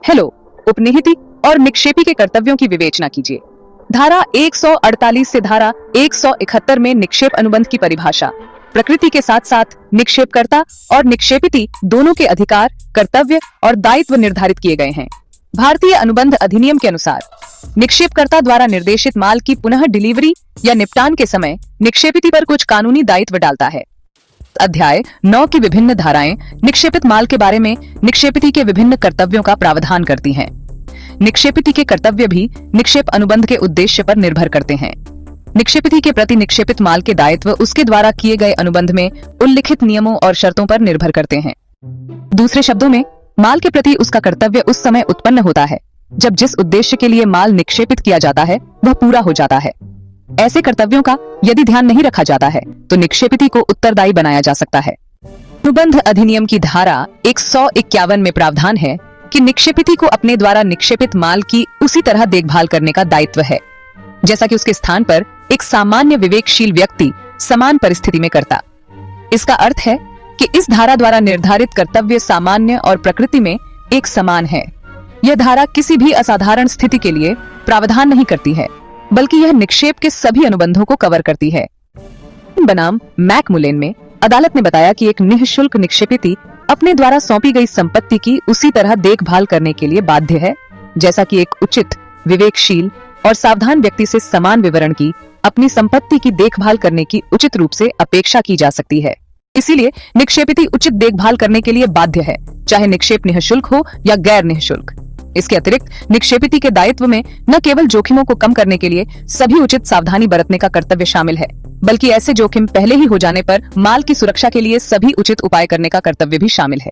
Hello, उपनिहिती और निक्षेपी के कर्तव्यों की विवेचना कीजिए। धारा 148 से धारा 171 में निक्षेप अनुबंध की परिभाषा प्रकृति के साथ साथ निक्षेपकर्ता और निक्षेपिती दोनों के अधिकार, कर्तव्य और दायित्व निर्धारित किए गए हैं। भारतीय अनुबंध अधिनियम के अनुसार निक्षेपकर्ता द्वारा निर्देशित माल की पुनः डिलीवरी या निपटान के समय निक्षेपिती पर कुछ कानूनी दायित्व डालता है। अध्याय 9 की विभिन्न धाराएं निक्षेपित माल के बारे में निक्षेपिती के विभिन्न कर्तव्यों का प्रावधान करती हैं। निक्षेपिती के कर्तव्य भी निक्षेप अनुबंध के उद्देश्य पर निर्भर करते हैं। निक्षेपिती के प्रति निक्षेपित माल के दायित्व उसके द्वारा किए गए अनुबंध में उल्लिखित नियमों और शर्तों पर निर्भर करते हैं। दूसरे शब्दों में, माल के प्रति उसका कर्तव्य उस समय उत्पन्न होता है जब जिस उद्देश्य के लिए माल निक्षेपित किया जाता है वह पूरा हो जाता है। ऐसे कर्तव्यों का यदि ध्यान नहीं रखा जाता है तो निक्षेपिती को उत्तरदायी बनाया जा सकता है। अनुबंध अधिनियम की धारा 151 में प्रावधान है कि निक्षेपिती को अपने द्वारा निक्षेपित माल की उसी तरह देखभाल करने का दायित्व है जैसा कि उसके स्थान पर एक सामान्य विवेकशील व्यक्ति समान परिस्थिति में करता। इसका अर्थ है कि इस धारा द्वारा निर्धारित कर्तव्य सामान्य और प्रकृति में एक समान है। यह धारा किसी भी असाधारण स्थिति के लिए प्रावधान नहीं करती है, बल्कि यह निक्षेप के सभी अनुबंधों को कवर करती है। बनाम मैकमुलेन में अदालत ने बताया कि एक निःशुल्क निक्षेपिती अपने द्वारा सौंपी गई संपत्ति की उसी तरह देखभाल करने के लिए बाध्य है जैसा कि एक उचित, विवेकशील और सावधान व्यक्ति से समान विवरण की अपनी संपत्ति की देखभाल करने की उचित रूप से अपेक्षा की जा सकती है। इसीलिए निक्षेपिती उचित देखभाल करने के लिए बाध्य है, चाहे निक्षेप निःशुल्क हो या गैर निःशुल्क। इसके अतिरिक्त निक्षेपिती के दायित्व में न केवल जोखिमों को कम करने के लिए सभी उचित सावधानी बरतने का कर्तव्य शामिल है, बल्कि ऐसे जोखिम पहले ही हो जाने पर माल की सुरक्षा के लिए सभी उचित उपाय करने का कर्तव्य भी शामिल है।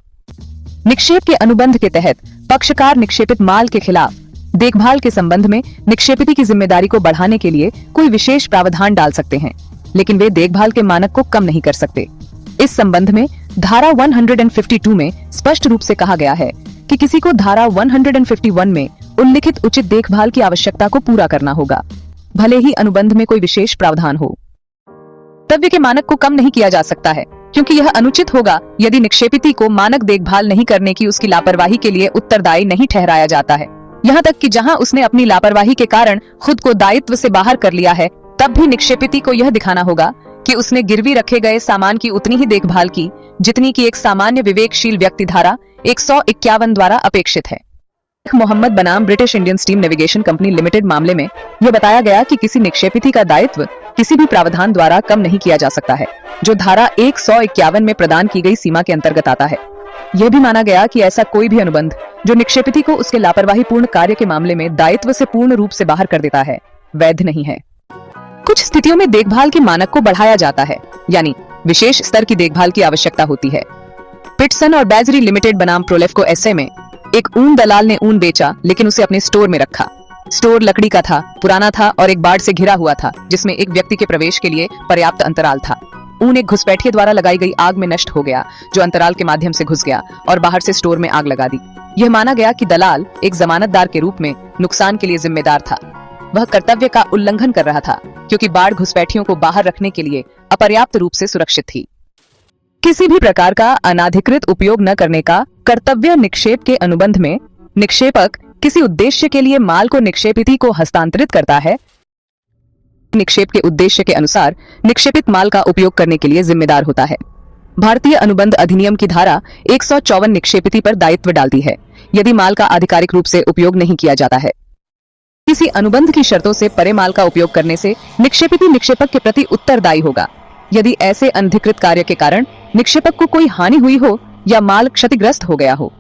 निक्षेप के अनुबंध के तहत पक्षकार निक्षेपित माल के खिलाफ देखभाल के संबंध में निक्षेपिती की जिम्मेदारी को बढ़ाने के लिए कोई विशेष प्रावधान डाल सकते हैं, लेकिन वे देखभाल के मानक को कम नहीं कर सकते। इस संबंध में धारा 152 में स्पष्ट रूप से कहा गया है कि किसी को धारा 151 में उल्लिखित उचित देखभाल की आवश्यकता को पूरा करना होगा, भले ही अनुबंध में कोई विशेष प्रावधान हो। कर्तव्य के मानक को कम नहीं किया जा सकता है, क्योंकि यह अनुचित होगा यदि निक्षेपिती को मानक देखभाल नहीं करने की उसकी लापरवाही के लिए उत्तरदायी नहीं ठहराया जाता है। यहाँ तक कि जहाँ उसने अपनी लापरवाही के कारण खुद को दायित्व से बाहर कर लिया है, तब भी निक्षेपिती को यह दिखाना होगा कि उसने गिरवी रखे गए सामान की उतनी ही देखभाल की जितनी की एक सामान्य विवेकशील व्यक्ति धारा 151 द्वारा अपेक्षित है। मोहम्मद बनाम British Indian steam navigation company limited मामले में यह बताया गया कि किसी निक्षेपिती का दायित्व किसी भी प्रावधान द्वारा कम नहीं किया जा सकता है जो धारा 151 में प्रदान की गई सीमा के अंतर्गत आता है। यह भी माना गया कि ऐसा कोई भी अनुबंध जो निक्षेपिती को उसके लापरवाही पूर्ण कार्य के मामले में दायित्व से पूर्ण रूप से बाहर कर देता है, वैध नहीं है। कुछ स्थितियों में देखभाल के मानक को बढ़ाया जाता है, यानी विशेष स्तर की देखभाल की आवश्यकता होती है। पिटसन और बैजरी लिमिटेड बनाम प्रोलेफको एसए में एक ऊन दलाल ने ऊन बेचा, लेकिन उसे अपने स्टोर में रखा। स्टोर लकड़ी का था, पुराना था और एक बाड़ से घिरा हुआ था, जिसमें एक व्यक्ति के प्रवेश के लिए पर्याप्त अंतराल था। ऊन एक घुसपैठिए द्वारा लगाई गई आग में नष्ट हो गया, जो अंतराल के माध्यम से घुस गया और बाहर से स्टोर में आग लगा दी। यह माना गया कि दलाल एक जमानतदार के रूप में नुकसान के लिए जिम्मेदार था। वह कर्तव्य का उल्लंघन कर रहा था, क्योंकि बाढ़ घुसपैठियों को बाहर रखने के लिए अपर्याप्त रूप से सुरक्षित थी। किसी भी प्रकार का अनाधिकृत उपयोग न करने का कर्तव्य निक्षेप के अनुबंध में निक्षेपक किसी उद्देश्य के लिए माल को निक्षेपिती को हस्तांतरित करता है। निक्षेप के उद्देश्य के अनुसार निक्षेपित माल का उपयोग करने के लिए जिम्मेदार होता है। भारतीय अनुबंध अधिनियम की धारा 154 निक्षेपिती पर दायित्व डालती है यदि माल का आधिकारिक रूप से उपयोग नहीं किया जाता है। किसी अनुबंध की शर्तों से परे माल का उपयोग करने से निक्षेपिती निक्षेपक के प्रति उत्तरदायी होगा यदि ऐसे अनधिकृत कार्य के कारण निक्षेपक को कोई हानि हुई हो या माल क्षतिग्रस्त हो गया हो।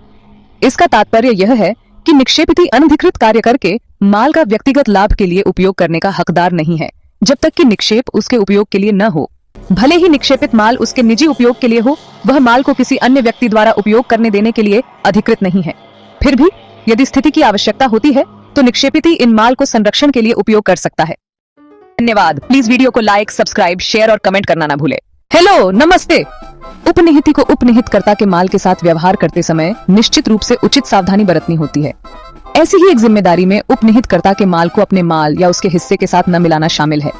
इसका तात्पर्य यह है कि निक्षेपिती अनधिकृत कार्य करके माल का व्यक्तिगत लाभ के लिए उपयोग करने का हकदार नहीं है जब तक कि निक्षेप उसके उपयोग के लिए न हो। भले ही निक्षेपित माल उसके निजी उपयोग के लिए हो, वह माल को किसी अन्य व्यक्ति द्वारा उपयोग करने देने के लिए अधिकृत नहीं है। फिर भी यदि स्थिति की आवश्यकता होती है तो निक्षेपिती इन माल को संरक्षण के लिए उपयोग कर सकता है। धन्यवाद। प्लीज वीडियो को लाइक, सब्सक्राइब, शेयर और कमेंट करना ना भूले। हेलो, नमस्ते। उपनिहिती को उपनिहितकर्ता के माल के साथ व्यवहार करते समय निश्चित रूप से उचित सावधानी बरतनी होती है। ऐसी ही एक जिम्मेदारी में उपनिहितकर्ता के माल को अपने माल या उसके हिस्से के साथ न मिलाना शामिल है।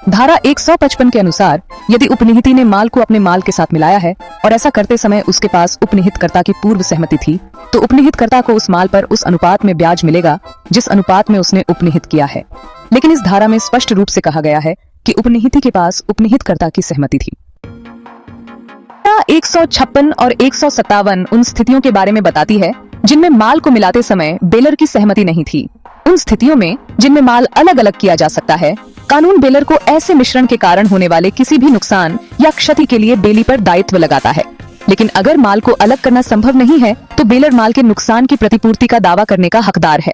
धारा 155 के अनुसार यदि उपनिहिती ने माल को अपने माल के साथ मिलाया है और ऐसा करते समय उसके पास उपनिहितकर्ता की पूर्व सहमति थी, तो उपनिहितकर्ता को उस माल पर उस अनुपात में ब्याज मिलेगा जिस अनुपात में उसने उपनिहित किया है। लेकिन इस धारा में स्पष्ट रूप से कहा गया है कि उपनिहिती के पास उपनिहितकर्ता की सहमति थी। 156 और 157 उन स्थितियों के बारे में बताती है जिनमें माल को मिलाते समय बेलर की सहमति नहीं थी। उन स्थितियों में जिनमें माल अलग अलग किया जा सकता है, कानून बेलर को ऐसे मिश्रण के कारण होने वाले किसी भी नुकसान या क्षति के लिए बेली पर दायित्व लगाता है। लेकिन अगर माल को अलग करना संभव नहीं है तो बेलर माल के नुकसान की प्रतिपूर्ति का दावा करने का हकदार है।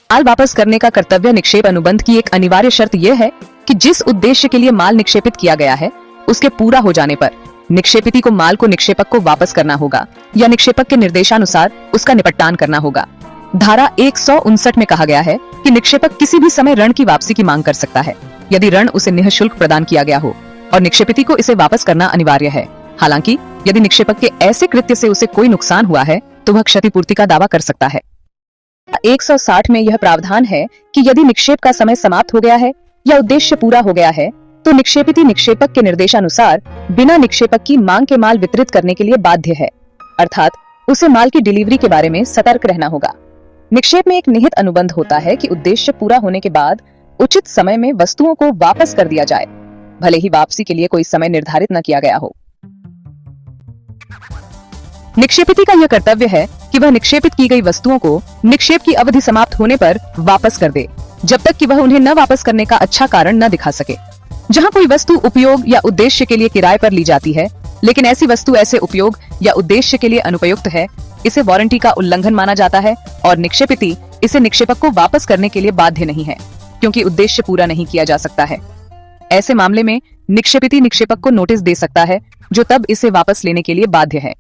माल वापस करने का कर्तव्य निक्षेप अनुबंध की एक अनिवार्य शर्त यह है कि जिस उद्देश्य के लिए माल निक्षेपित किया गया है उसके पूरा हो जाने पर निक्षेपिती को माल को निक्षेपक को वापस करना होगा या निक्षेपक के निर्देशानुसार उसका निपटान करना होगा। धारा 159 में कहा गया है कि निक्षेपक किसी भी समय ऋण की वापसी की मांग कर सकता है यदि ऋण उसे निःशुल्क प्रदान किया गया हो और निक्षेपिती को इसे वापस करना अनिवार्य है। हालांकि यदि निक्षेपक के ऐसे कृत्य से उसे कोई नुकसान हुआ है तो वह क्षतिपूर्ति का दावा कर सकता है। 160 में यह प्रावधान है कि यदि निक्षेप का समय समाप्त हो गया है या उद्देश्य पूरा हो गया है तो निक्षेपिती निक्षेपक के निर्देशानुसार बिना निक्षेपक की मांग के माल वितरित करने के लिए बाध्य है, अर्थात उसे माल की डिलीवरी के बारे में सतर्क रहना होगा। निक्षेप में एक निहित अनुबंध होता है कि उद्देश्य पूरा होने के बाद उचित समय में वस्तुओं को वापस कर दिया जाए, भले ही वापसी के लिए कोई समय निर्धारित न किया गया हो। निक्षेपिती का यह कर्तव्य है कि वह निक्षेपित की गई वस्तुओं को निक्षेप की अवधि समाप्त होने पर वापस कर दे, जब तक कि वह उन्हें न वापस करने का अच्छा कारण न दिखा सके। जहां कोई वस्तु उपयोग या उद्देश्य के लिए किराए पर ली जाती है लेकिन ऐसी वस्तु ऐसे उपयोग या उद्देश्य के लिए अनुपयुक्त है, इसे वारंटी का उल्लंघन माना जाता है और निक्षेपिती इसे निक्षेपक को वापस करने के लिए बाध्य नहीं है क्योंकि उद्देश्य पूरा नहीं किया जा सकता है। ऐसे मामले में निक्षेपिती निक्षेपक को नोटिस दे सकता है जो तब इसे वापस लेने के लिए बाध्य है।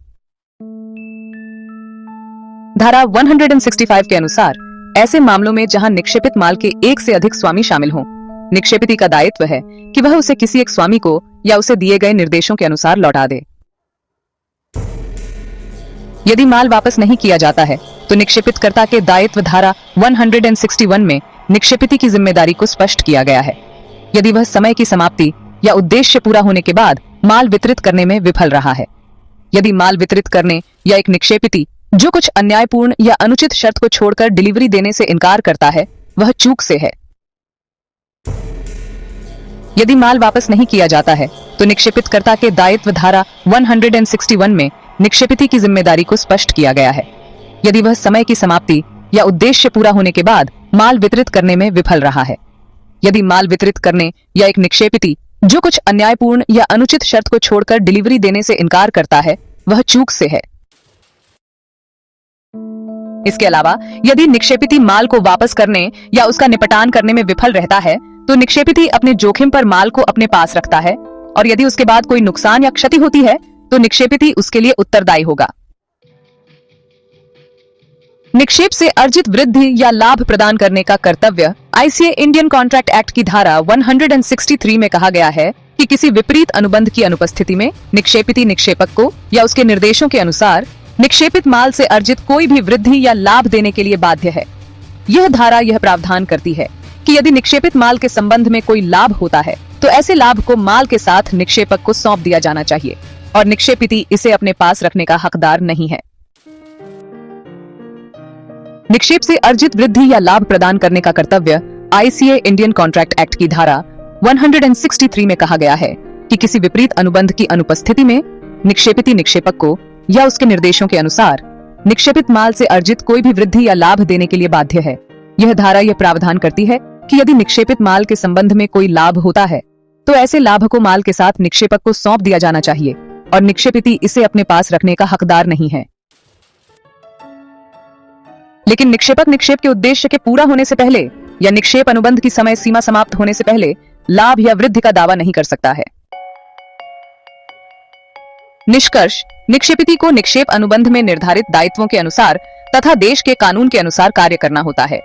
धारा 165 के अनुसार ऐसे मामलों में जहां निक्षेपित माल के एक से अधिक स्वामी शामिल हों, निक्षेपिती का दायित्व है कि वह उसे किसी एक स्वामी को या उसे दिए गए निर्देशों के अनुसार लौटा दे। यदि माल वापस नहीं किया जाता है तो निक्षेपितकर्ता के दायित्व धारा 161 में निक्षेपिती की जिम्मेदारी को स्पष्ट किया गया है। यदि वह समय की समाप्ति या उद्देश्य पूरा होने के बाद माल वितरित करने में विफल रहा है, यदि माल वितरित करने या एक निक्षेपिती जो कुछ अन्यायपूर्ण या अनुचित शर्त को छोड़कर डिलीवरी देने से इनकार करता है वह चूक से है। यदि माल वापस नहीं किया जाता है तो निक्षेपितकर्ता के दायित्व धारा 161 में निक्षेपिती की जिम्मेदारी को स्पष्ट किया गया है। यदि वह समय की समाप्ति या उद्देश्य पूरा होने के बाद माल वितरित करने में विफल रहा है, यदि माल वितरित करने या एक निक्षेपिती जो कुछ अन्यायपूर्ण या अनुचित शर्त को छोड़कर डिलीवरी देने से इनकार करता है वह चूक से है। इसके अलावा यदि निक्षेपिती माल को वापस करने या उसका निपटान करने में विफल रहता है तो निक्षेपिती अपने जोखिम पर माल को अपने पास रखता है और यदि उसके बाद कोई नुकसान या क्षति होती है तो निक्षेपिती उसके लिए उत्तरदायी होगा। निक्षेप से अर्जित वृद्धि या लाभ प्रदान करने का कर्तव्य आईसीए इंडियन कॉन्ट्रैक्ट एक्ट की धारा 163 में कहा गया है कि किसी विपरीत अनुबंध की अनुपस्थिति में निक्षेपिती निक्षेपक को या उसके निर्देशों के अनुसार निक्षेपित माल से अर्जित कोई भी वृद्धि या लाभ देने के लिए बाध्य है। यह धारा यह प्रावधान करती है कि यदि निक्षेपित माल के संबंध में कोई लाभ होता है तो ऐसे लाभ को माल के साथ निक्षेपक को सौंप दिया जाना चाहिए और निक्षेपिती इसे अपने पास रखने का हकदार नहीं है। निक्षेप से अर्जित वृद्धि या लाभ प्रदान करने का कर्तव्य आईसीए इंडियन कॉन्ट्रैक्ट एक्ट की धारा 163 में कहा गया है कि किसी विपरीत अनुबंध की अनुपस्थिति में निक्षेपिती निक्षेपक को या उसके निर्देशों के अनुसार निक्षेपित माल से अर्जित कोई भी वृद्धि या लाभ देने के लिए बाध्य है। यह धारा यह प्रावधान करती है कि यदि निक्षेपित माल के संबंध में कोई लाभ होता है तो ऐसे लाभ को माल के साथ निक्षेपक को सौंप दिया जाना चाहिए और निक्षेपिती इसे अपने पास रखने का हकदार नहीं है। लेकिन निक्षेपक निक्षेप के उद्देश्य के पूरा होने से पहले या निक्षेप अनुबंध की समय सीमा समाप्त होने से पहले लाभ या वृद्धि का दावा नहीं कर सकता है। निष्कर्ष, निक्षेपिती को निक्षेप अनुबंध में निर्धारित दायित्वों के अनुसार तथा देश के कानून के अनुसार कार्य करना होता है।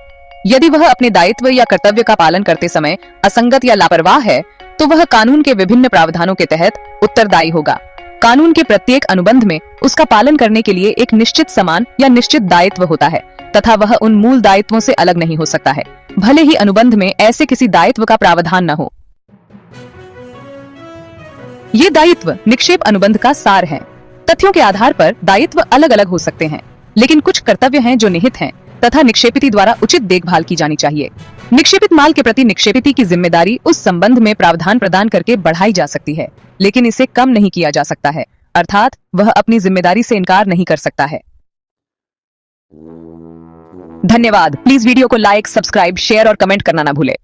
यदि वह अपने दायित्व या कर्तव्य का पालन करते समय असंगत या लापरवाह है तो वह कानून के विभिन्न प्रावधानों के तहत उत्तरदायी होगा। कानून के प्रत्येक अनुबंध में उसका पालन करने के लिए एक निश्चित समान या निश्चित दायित्व होता है तथा वह उन मूल दायित्वों से अलग नहीं हो सकता है, भले ही अनुबंध में ऐसे किसी दायित्व का प्रावधान न हो। ये दायित्व निक्षेप अनुबंध का सार है। तथ्यों के आधार पर दायित्व अलग अलग हो सकते हैं, लेकिन कुछ कर्तव्य हैं जो निहित हैं तथा निक्षेपित द्वारा उचित देखभाल की जानी चाहिए। निक्षेपित माल के प्रति निक्षेपित की जिम्मेदारी उस संबंध में प्रावधान प्रदान करके बढ़ाई जा सकती है, लेकिन इसे कम नहीं किया जा सकता है, अर्थात वह अपनी जिम्मेदारी से इनकार नहीं कर सकता है। धन्यवाद। प्लीज वीडियो को लाइक, सब्सक्राइब, शेयर और कमेंट करना ना भूले।